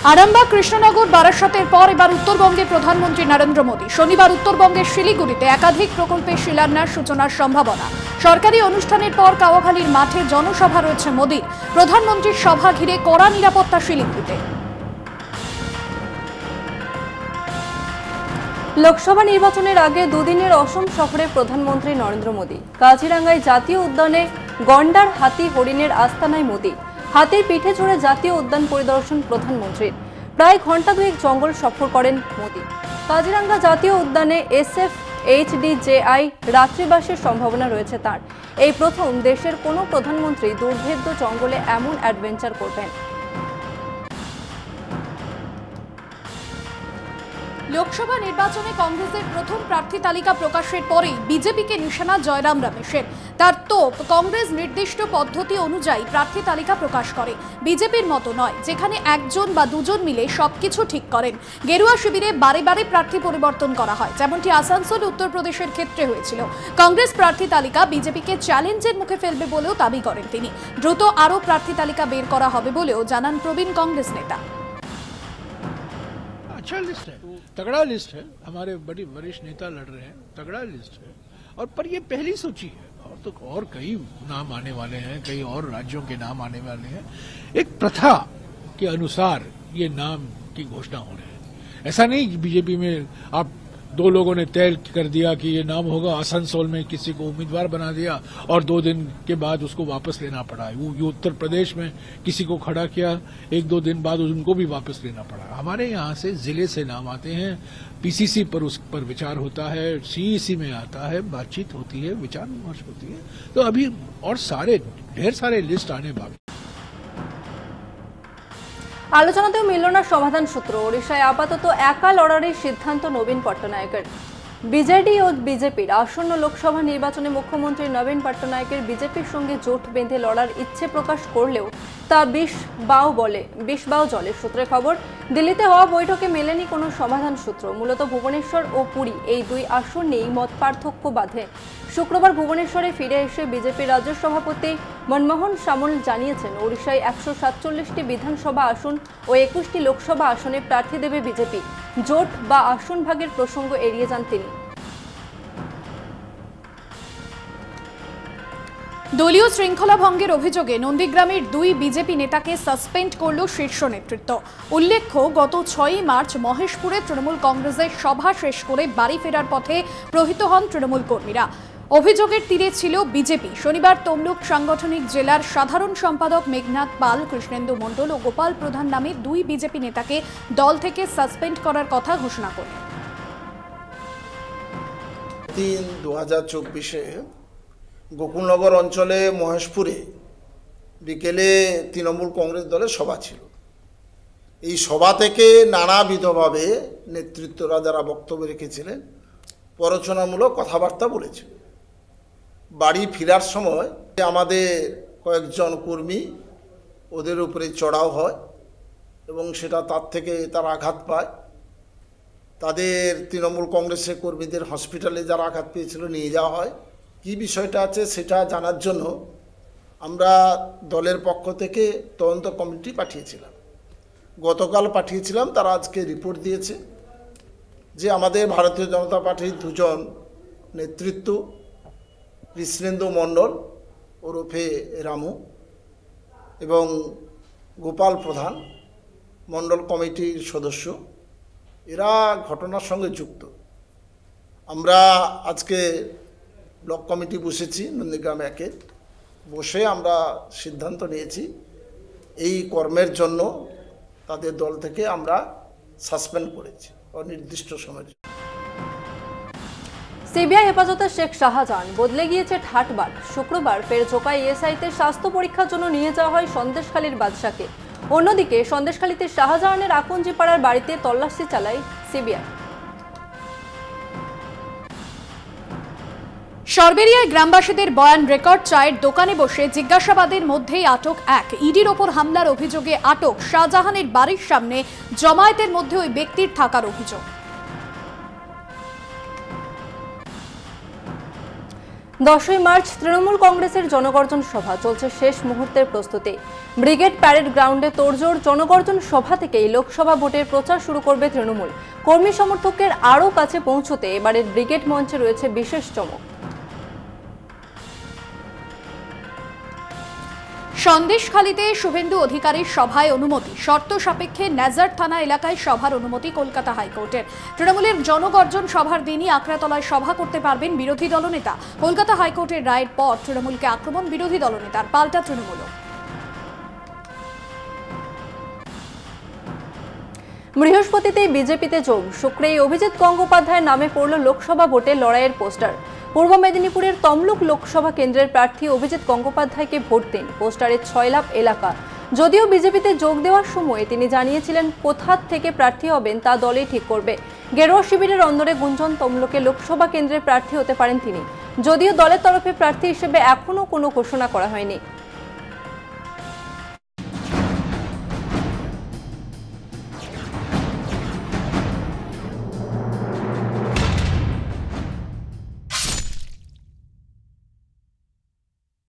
আরামবাগ, কৃষ্ণনগর, বারাসতের পর এবার উত্তরবঙ্গে প্রধানমন্ত্রী নরেন্দ্র মোদী। শনিবার উত্তরবঙ্গের শিলিগুড়িতে একাধিক প্রকল্পের শিলান্যাস সূচনার সম্ভাবনা। সরকারি অনুষ্ঠানের পর কাওয়াখালীর মাঠে জনসভা রয়েছে মোদীর। প্রধানমন্ত্রীর সভা ঘিরে কড়া নিরাপত্তা শিলিগুড়িতে। লোকসভা নির্বাচনের আগে দুদিনের অসম সফরে প্রধানমন্ত্রী নরেন্দ্র মোদী। কাজিরাঙ্গায় জাতীয় উদ্যানে গন্ডার, হাতি, হরিণের আস্তানায় মোদী। হাতির পিঠে চড়ে জাতীয় উদ্যান পরিদর্শন প্রধানমন্ত্রীর। প্রায় ঘণ্টা দুয়েক জঙ্গল সফর করেন মোদী। কাজিরাঙ্গা জাতীয় উদ্যানে SFHDJI রাত্রিবাসের সম্ভাবনা রয়েছে তার। এই প্রথম দেশের কোনো প্রধানমন্ত্রী দুর্ভেদ্য জঙ্গলে এমন অ্যাডভেঞ্চার করবেন। লোকসভা নির্বাচনে কংগ্রেসের প্রথম প্রার্থী তালিকা প্রকাশের পরেই বিজেপিকে নিশানা জয়রাম রমেশের। তার তোপ, কংগ্রেস নির্দিষ্ট পদ্ধতি অনুযায়ী প্রার্থী তালিকা প্রকাশ করে। বিজেপির মতো নয়, যেখানে একজন বা দুজন মিলে সবকিছু ঠিক করেন। গেরুয়া শিবিরে বারে বারে প্রার্থী পরিবর্তন করা হয়, যেমনটি আসানসোল, উত্তরপ্রদেশের ক্ষেত্রে হয়েছিল। কংগ্রেস প্রার্থী তালিকা বিজেপিকে চ্যালেঞ্জের মুখে ফেলবে বলেও দাবি করেন তিনি। দ্রুত আরও প্রার্থী তালিকা বের করা হবে বলেও জানান প্রবীণ কংগ্রেস नेता। अच्छा लिस्ट है, तगड़ा लिस्ट है, हमारे बड़ी वरिष्ठ नेता लड़ रहे हैं, तगड़ा लिस्ट है। और पर ये पहली सूची है, और तो और कई नाम आने वाले हैं, कई और राज्यों के नाम आने वाले हैं। एक प्रथा के अनुसार ये नाम की घोषणा हो रही है। ऐसा नहीं कि बीजेपी में आप दो लोगों ने तय कर दिया कि ये नाम होगा, आसनसोल में किसी को उम्मीदवार बना दिया और 2 दिन के बाद उसको वापस लेना पड़ा। वो उत्तर प्रदेश में किसी को खड़ा किया, 1-2 दिन बाद उनको भी वापस लेना पड़ा। हमारे यहाँ से जिले से नाम आते हैं, PCC पर उस पर विचार होता है, CEC में आता है, बातचीत होती है, विचार विमर्श होती है। तो अभी और ढेर सारे लिस्ट आने बाकी। আলোচনাতেও মিলল না সমাধান সূত্র। ওড়িশায় আপাতত একা লড়ার সিদ্ধান্ত নবীন পট্টনায়কের। বিজেডি ও বিজেপির আসন্ন লোকসভা নির্বাচনে মুখ্যমন্ত্রী নবীন পট্টনায়কের বিজেপির সঙ্গে জোট বেঁধে লড়ার ইচ্ছে প্রকাশ করলেও তা বিষ বাও জলে। সূত্রে খবর, দিল্লিতে হওয়া বৈঠকে মেলেনি কোনো সমাধান সূত্র। মূলত ভুবনেশ্বর ও পুরী এই দুই আসন নিয়েই মত পার্থক্য বাধে। শুক্রবার ভুবনেশ্বরে ফিরে এসে বিজেপির রাজ্য সভাপতি মনমোহন সামল জানিয়েছেন, ওড়িশায় 147টি বিধানসভা আসন ও 21টি লোকসভা আসনে প্রার্থী দেবে বিজেপি। জোট বা আসন ভাগের প্রসঙ্গ এড়িয়ে যান তিনি। দলীয় শৃঙ্খলা ভঙ্গের অভিযোগে নন্দীগ্রামের 2 বিজেপি নেতাকে সাসপেন্ড করল শীর্ষ নেতৃত্ব। উল্লেখ্য, গত 6 মার্চ মহেশপুরে তৃণমূল কংগ্রেসের সভা শেষ করে বাড়ি ফেরার পথে প্রহৃত হন তৃণমূল কর্মীরা। অভিযোগের তীরে ছিল বিজেপি। শনিবার তমলুক সাংগঠনিক জেলার সাধারণ সম্পাদক মেঘনাথ পাল, কৃষ্ণেন্দু মণ্ডল ও গোপাল প্রধান নামে 2 বিজেপি নেতাকে দল থেকে সাসপেন্ড করার কথা ঘোষণা করেন। 3/2024 গোকুলনগর অঞ্চলে মহেশপুরে বিকেলে তৃণমূল কংগ্রেস দলের সভা ছিল। এই সভা থেকে নানাবিধভাবে নেতৃত্বরা যারা বক্তব্য রেখেছিলেন, প্ররোচনামূলক কথাবার্তা বলেছিল। বাড়ি ফেরার সময় আমাদের কয়েকজন কর্মী ওদের উপরে চড়াও হয় এবং তার থেকে তারা আঘাত পায়। তাদের তৃণমূল কংগ্রেসের কর্মীদের হসপিটালে যারা আঘাত পেয়েছিল নিয়ে যাওয়া হয়। কী বিষয়টা আছে সেটা জানার জন্য আমরা দলের পক্ষ থেকে তদন্ত কমিটি পাঠিয়েছিলাম। গতকাল পাঠিয়েছিলাম, তারা আজকে রিপোর্ট দিয়েছে যে আমাদের ভারতীয় জনতা পার্টির 2 জন নেতৃত্ব, কৃষ্ণেন্দু মণ্ডল ওরফে রামু এবং গোপাল প্রধান মণ্ডল কমিটির সদস্য, এরা ঘটনার সঙ্গে যুক্ত। আমরা আজকে ব্লক কমিটি বসেছি নন্দীগ্রাম 1-এ, বসে আমরা সিদ্ধান্ত নিয়েছি এই কর্মের জন্য তাদের দল থেকে আমরা সাসপেন্ড করেছি অনির্দিষ্ট সময়ের জন্য। সিবিআই হেফাজতে শেখ শাহজাহান বদলে গিয়েছে ঠাটবাট। শুক্রবার ফের জোকা ESIতে স্বাস্থ্য পরীক্ষার জন্য নিয়ে যাওয়া হয় সন্দেশখালীর বাদশাকে। অন্যদিকে সন্দেশখালীতে শাহজাহানের আকঞ্জিপাড়ার বাড়িতে তল্লাশি চালায় সিবিআই। সরবেরিয়ায় গ্রামবাসীদের বয়ান রেকর্ড, চায়ের দোকানে বসে জিজ্ঞাসাবাদের মধ্যেই আটক 1। ইডির ওপর হামলার অভিযোগে আটক শাহজাহানের বাড়ির সামনে জমায়েতের মধ্যে ওই ব্যক্তির থাকার অভিযোগ। 10ই মার্চ তৃণমূল কংগ্রেসের জনগর্জন সভা চলছে শেষ মুহূর্তের প্রস্তুতি। ব্রিগেড প্যারেড গ্রাউন্ডে তোড়জোড় জনগর্জন সভা থেকেই লোকসভা ভোটের প্রচার শুরু করবে তৃণমূল। কর্মী সমর্থকের আরও কাছে পৌঁছতে এবারের ব্রিগেড মঞ্চে রয়েছে বিশেষ চমক। সন্দেশখালীতে শুভেন্দু অধিকারীর সভায় অনুমতি, শর্ত সাপেক্ষে নেজার থানা এলাকায় সভার অনুমতি কলকাতা হাইকোর্টের। তৃণমূলের জনগর্জন সভার দিনই আকরাতলায় সভা করতে পারবেন বিরোধী দলনেতা। কলকাতা হাইকোর্টের রায়ের পর তৃণমূলকে আক্রমণ বিরোধী দলনেতার, পাল্টা তৃণমূলও। বৃহস্পতিতেই বিজেপিতে যোগ, শুক্রেই অভিজিৎ গঙ্গোপাধ্যায়ের নামে পড়ল লোকসভা ভোটে লড়াইয়ের পোস্টার। পূর্ব মেদিনীপুরের তমলুক লোকসভা কেন্দ্রের প্রার্থী অভিজিৎ গঙ্গোপাধ্যায়কে ভোট দিন পোস্টারে 6 লাখ এলাকা। যদিও বিজেপিতে যোগ দেওয়ার সময় তিনি জানিয়েছিলেন কোথা থেকে প্রার্থী হবেন তা দলই ঠিক করবে। গেরুয়া শিবিরের অন্দরে গুঞ্জন তমলুকে লোকসভা কেন্দ্রের প্রার্থী হতে পারেন তিনি, যদিও দলের তরফে প্রার্থী হিসেবে এখনও কোনো ঘোষণা করা হয়নি।